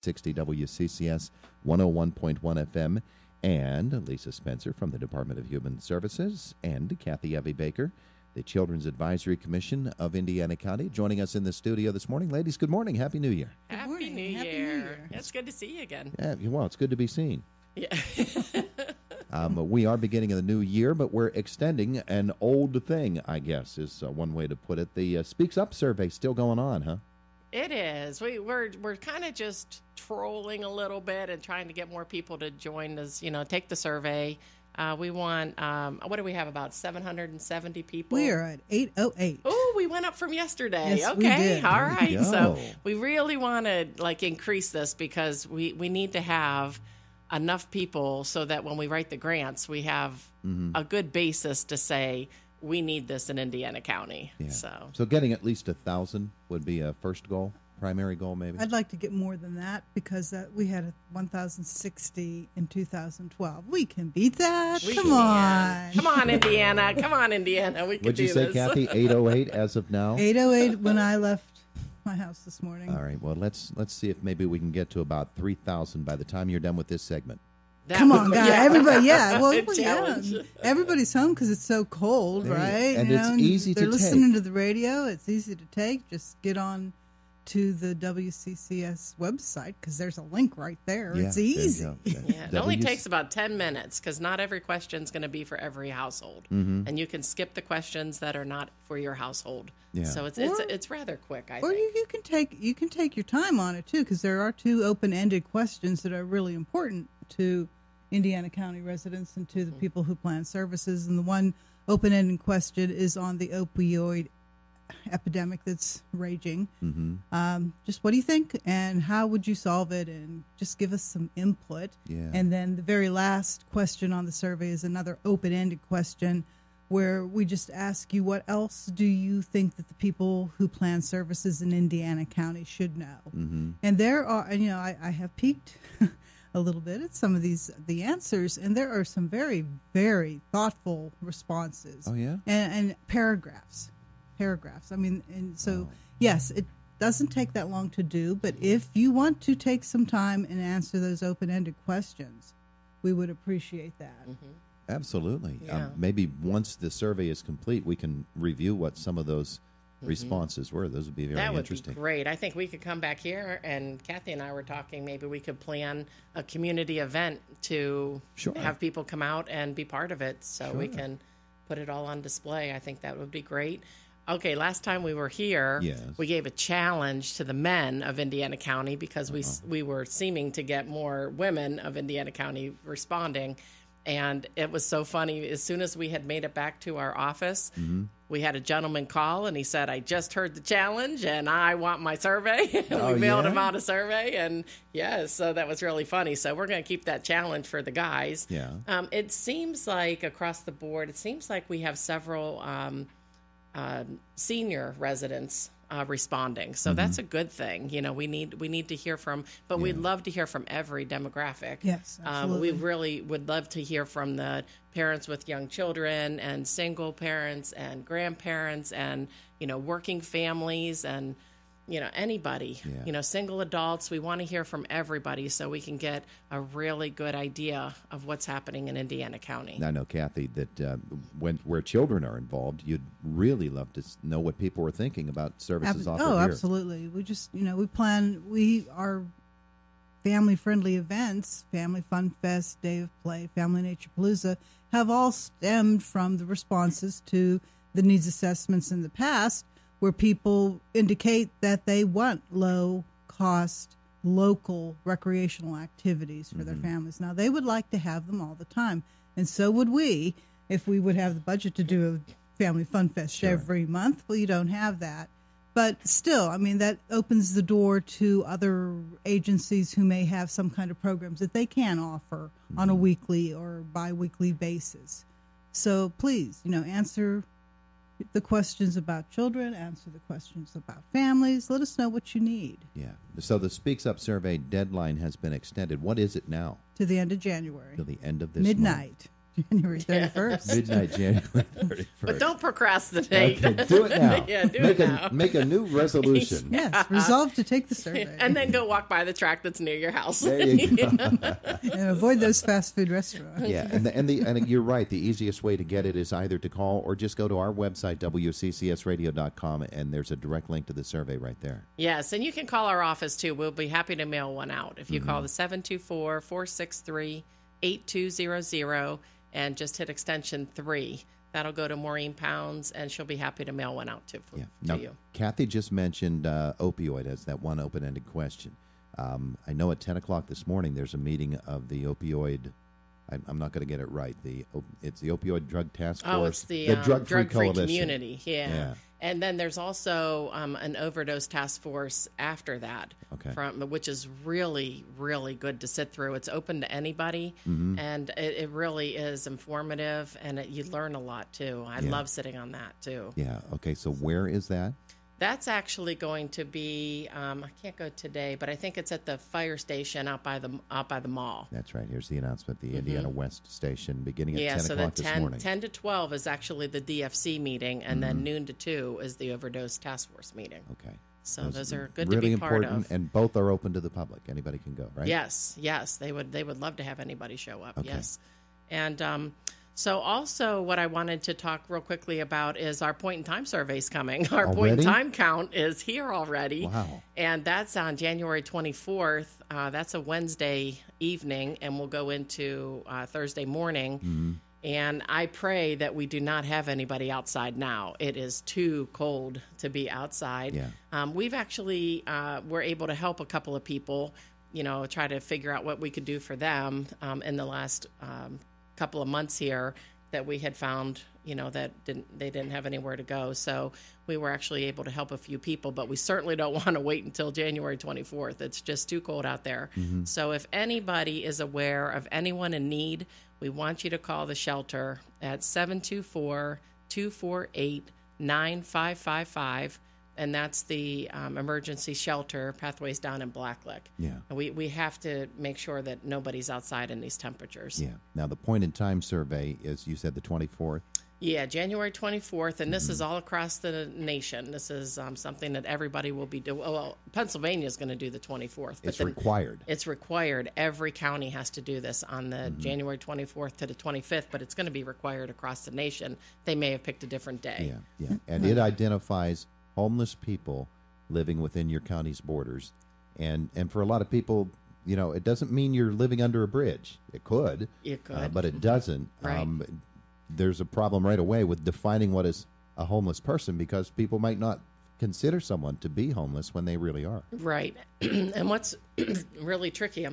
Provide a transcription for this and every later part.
860 WCCS 101.1 FM, and Lisa Spencer from the Department of Human Services, and Kathy Evie Baker, the Children's Advisory Commission of Indiana County, joining us in the studio this morning. Ladies, good morning. Happy New Year. Happy New Year. It's good to see you again. Yeah, well, it's good to be seen. Yeah. We are beginning of the new year, but we're extending an old thing, I guess, is one way to put it. The Speaks Up survey still going on, huh? It is. We're kind of just trolling a little bit and trying to get more people to join us, take the survey. We want, what do we have, about 770 people? We are at 808. Oh, we went up from yesterday. Yes, okay, we did. all right. So go. we really want to increase this because we need to have enough people so that when we write the grants, we have a good basis to say we need this in Indiana County. Yeah. So getting at least 1,000 would be a first goal, primary goal maybe? I'd like to get more than that because we had 1,060 in 2012. We can beat that. Come on. Come on, Indiana. Come on, Indiana. We can Would you do say, this. Kathy, 808 as of now? 808 when I left my house this morning. All right. Well, let's see if maybe we can get to about 3,000 by the time you're done with this segment. Come on, guys. Yeah. Everybody, yeah. Well, Challenge. yeah. Everybody's home because it's so cold, Hey, right? and it's easy to They're listening take. to the radio. It's easy to take. Just get on to the WCCS website because there's a link right there. Yeah, it's there you easy. go. Yeah, it only takes about 10 minutes because not every question is going to be for every household. And you can skip the questions that are not for your household. Yeah. So it's rather quick, I Or think. you can take your time on it too because there are two open-ended questions that are really important to Indiana County residents and to the people who plan services. And the one open-ended question is on the opioid epidemic that's raging. Just what do you think and how would you solve it, and just give us some input. Yeah. And then the very last question on the survey is another open-ended question where we just ask you, what else do you think that the people who plan services in Indiana County should know? And there are, and I have peeked a little bit at some of the answers, and there are some very, very thoughtful responses. Oh, yeah? And paragraphs. I mean, and so, yes, it doesn't take that long to do, but if you want to take some time and answer those open-ended questions, we would appreciate that. Absolutely. Yeah. Maybe once the survey is complete, we can review what some of those responses were. Those would be very That would interesting. be great. I think we could come back here, and Kathy and I were talking, maybe we could plan a community event to Sure. have people come out and be part of it so we Sure. can put it all on display. I think that would be great. Okay, last time we were here, Yes. we gave a challenge to the men of Indiana County because we were seeming to get more women of Indiana County responding. And it was so funny. As soon as we had made it back to our office, we had a gentleman call, and he said, I just heard the challenge, and I want my survey. And Oh, we mailed yeah? him out a survey, and so that was really funny. So we're going to keep that challenge for the guys. Yeah. It seems like across the board, it seems like we have several senior residents responding. So that's a good thing. We need to hear from, but we'd love to hear from every demographic. Yes, absolutely. We really would love to hear from the parents with young children and single parents and grandparents and, working families and, anybody, Yeah. single adults. We want to hear from everybody so we can get a really good idea of what's happening in Indiana County. I know, Kathy, that where children are involved, you'd really love to know what people were thinking about services offered here. Absolutely. We just, our family-friendly events, Family Fun Fest, Day of Play, Family Nature Palooza, have all stemmed from the responses to the needs assessments in the past, where people indicate that they want low-cost, local recreational activities for their families. Now, they would like to have them all the time, and so would we if we would have the budget to do a Family Fun Fest every month. Well, you don't have that. But still, that opens the door to other agencies who may have some kind of programs that they can offer on a weekly or bi-weekly basis. So please, answer the questions about children, answer the questions about families. Let us know what you need. Yeah. So the Speaks Up survey deadline has been extended. What is it now? To the end of January. To the end of this midnight. month. January 31st. Midnight January 31st. But don't procrastinate. Okay, do it now. Yeah, do it now. Make a new resolution. Yes, resolve to take the survey. And then go walk by the track that's near your house. There you go. And avoid those fast food restaurants. Yeah, and you're right. The easiest way to get it is either to call or just go to our website, wccsradio.com, and there's a direct link to the survey right there. Yes, and you can call our office, too. We'll be happy to mail one out. If you call the 724-463-8200 and just hit extension 3, that'll go to Maureen Pounds, and she'll be happy to mail one out, too, to Now, you. Kathy just mentioned opioid as that one open-ended question. I know at 10 o'clock this morning there's a meeting of the opioid. I'm not going to get it right. It's the opioid drug task force. Oh, it's the drug-free drug-free community. Yeah. And then there's also an overdose task force after that, which is really, really good to sit through. It's open to anybody, and it really is informative, and you learn a lot, too. I love sitting on that, too. Yeah. Okay, so where is that? That's actually going to be, I can't go today, but I think it's at the fire station out by the mall. That's right. Here's the announcement, the Indiana West Station, beginning at 10 so o'clock the this morning. 10 to 12 is actually the DFC meeting, and then noon to 2 is the overdose task force meeting. Okay. So those are good really to be part important, of. and both are open to the public. Anybody can go, right? Yes. They would love to have anybody show up. Okay. Yes. And so also what I wanted to talk real quickly about is our point in time surveys coming. Our point in time count is here already. Wow. And that's on January 24th. That's a Wednesday evening, and we'll go into Thursday morning. And I pray that we do not have anybody outside now. It is too cold to be outside. Yeah. We've actually were able to help a couple of people, try to figure out what we could do for them in the last couple of months here that we had found, that they didn't have anywhere to go. So we were actually able to help a few people, but we certainly don't want to wait until January 24th. It's just too cold out there. So if anybody is aware of anyone in need, we want you to call the shelter at 724-248-9555. And that's the emergency shelter pathways down in Blacklick. Yeah. And we have to make sure that nobody's outside in these temperatures. Yeah. Now, the point in time survey is, you said, the 24th? Yeah, January 24th, and this is all across the nation. This is something that everybody will be doing. Well, Pennsylvania is going to do the 24th. But it's required. It's required. Every county has to do this on the January 24th to the 25th, but it's going to be required across the nation. They may have picked a different day. Yeah. And it identifies homeless people living within your county's borders. And for a lot of people, it doesn't mean you're living under a bridge. It could. It could. But it doesn't. Right. There's a problem right away with defining what is a homeless person, because people might not consider someone to be homeless when they really are. Right. And what's really tricky,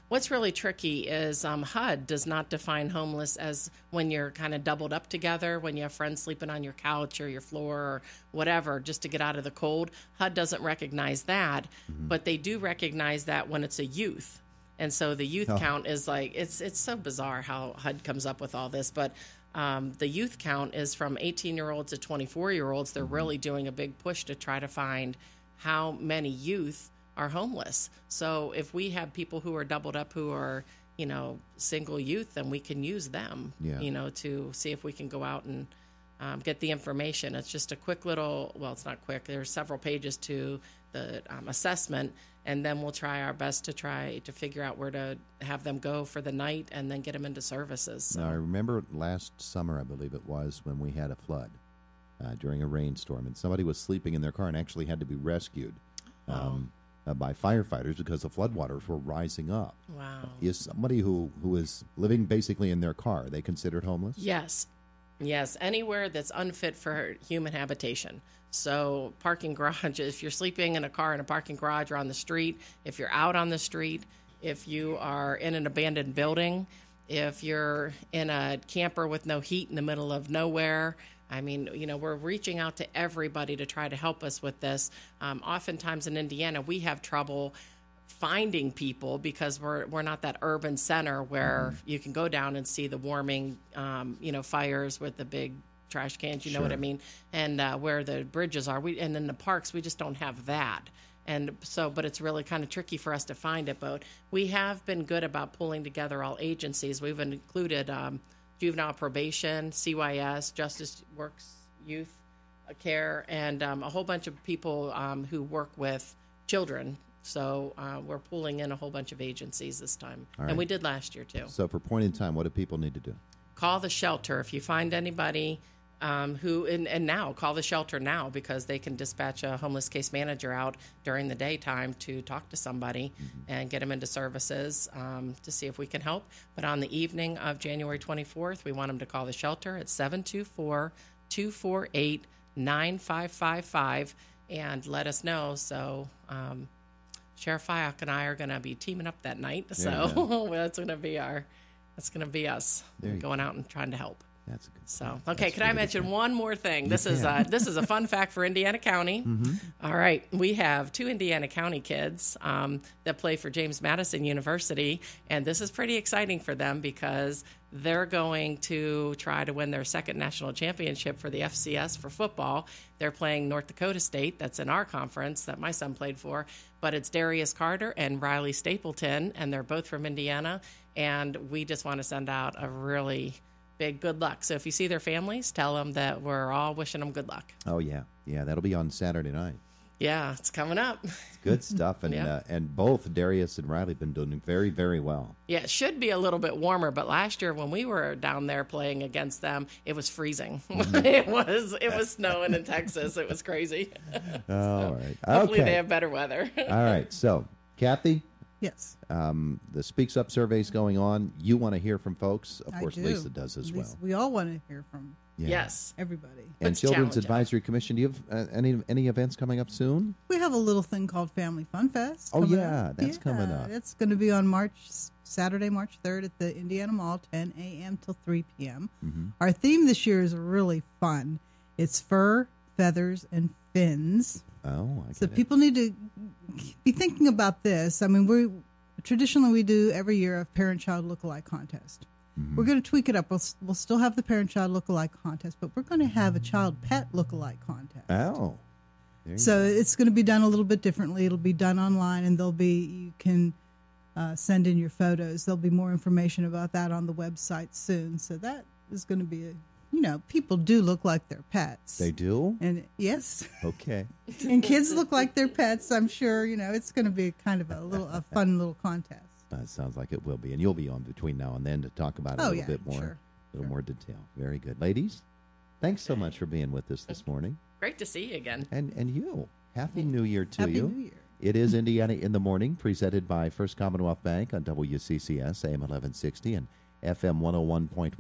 what's really tricky is HUD does not define homeless as when you're kind of doubled up together, when you have friends sleeping on your couch or your floor or whatever, just to get out of the cold. HUD doesn't recognize that, but they do recognize that when it's a youth. And so the youth count is it's so bizarre how HUD comes up with all this, but the youth count is from 18-year-olds to 24-year-olds. They're really doing a big push to try to find how many youth are homeless. So if we have people who are doubled up who are, single youth, then we can use them, to see if we can go out and get the information. It's just a quick little, well, it's not quick. There's several pages to the assessment, and then we'll try our best to figure out where to have them go for the night and then get them into services. So. Now, I remember last summer, I believe it was, when we had a flood during a rainstorm, and somebody was sleeping in their car and actually had to be rescued by firefighters because the floodwaters were rising up. Wow. Is somebody who is living basically in their car, are they considered homeless? Yes, anywhere that's unfit for human habitation. So parking garage, if you're sleeping in a car in a parking garage or on the street, if you're out on the street, if you are in an abandoned building, if you're in a camper with no heat in the middle of nowhere, we're reaching out to everybody to try to help us with this. Oftentimes in Indiana, we have trouble finding people because we're not that urban center where you can go down and see the warming, fires with the big trash cans, you know what I mean, and where the bridges are. And in the parks, we just don't have that. And so, but it's really kind of tricky for us to find it. But we have been good about pulling together all agencies. We've included juvenile probation, CYS, Justice Works Youth Care, and a whole bunch of people who work with children. So we're pulling in a whole bunch of agencies this time. All And we right. did last year, too. So for point in time, what do people need to do? Call the shelter. If you find anybody and now call the shelter now, because they can dispatch a homeless case manager out during the daytime to talk to somebody and get them into services to see if we can help. But on the evening of January 24th, we want them to call the shelter at 724-248-9555 and let us know. So Sheriff Fyock and I are going to be teaming up that night. So that's going to be us going out and trying to help. That's a good. So, okay, could I mention one more thing? This is a fun fact for Indiana County. All right, we have 2 Indiana County kids that play for James Madison University, and this is pretty exciting for them because they're going to try to win their second national championship for the FCS for football. They're playing North Dakota State. That's in our conference that my son played for, but it's Darius Carter and Riley Stapleton, and they're both from Indiana, and we just want to send out a really big good luck. So if you see their families, tell them that we're all wishing them good luck. Oh, yeah. Yeah, that'll be on Saturday night. Yeah, it's coming up. It's good stuff. And and both Darius and Riley have been doing very, very well. Yeah, it should be a little bit warmer, but last year when we were down there playing against them, it was freezing. It was snowing in Texas. It was crazy. All right. Hopefully Okay. they have better weather. All right. So, Kathy, Yes. the Speaks Up survey is going on. You want to hear from folks. Of course, I do. Lisa does as well. We all want to hear from Yeah. Yes. everybody. And Let's Children's challenge Advisory Commission, do you have any events coming up soon? We have a little thing called Family Fun Fest. Oh, coming yeah, up. that's coming up. It's going to be on Saturday, March 3rd at the Indiana Mall, 10 a.m. till 3 p.m. Our theme this year is really fun. It's fur, feathers, and fins. Oh, I So get it. people need to be thinking about this. I mean, traditionally we do every year a parent-child lookalike contest. We're going to tweak it up. We'll still have the parent-child lookalike contest, but we're going to have a child-pet lookalike contest. Oh. There you So go. it's going to be done a little bit differently. It'll be done online, and you can send in your photos. There'll be more information about that on the website soon. So that is going to be people do look like their pets. They do? And yes, Okay. and kids look like their pets. I'm sure it's going to be kind of a fun little contest. Sounds like it will be. And you'll be on between now and then to talk about it a little bit more, sure. more detail. Very good. Ladies, thanks so much for being with us this morning. Great to see you again. And you. Happy New Year to Happy you. New Year. It is Indiana in the Morning, presented by First Commonwealth Bank on WCCS, AM 1160 and FM 101.1.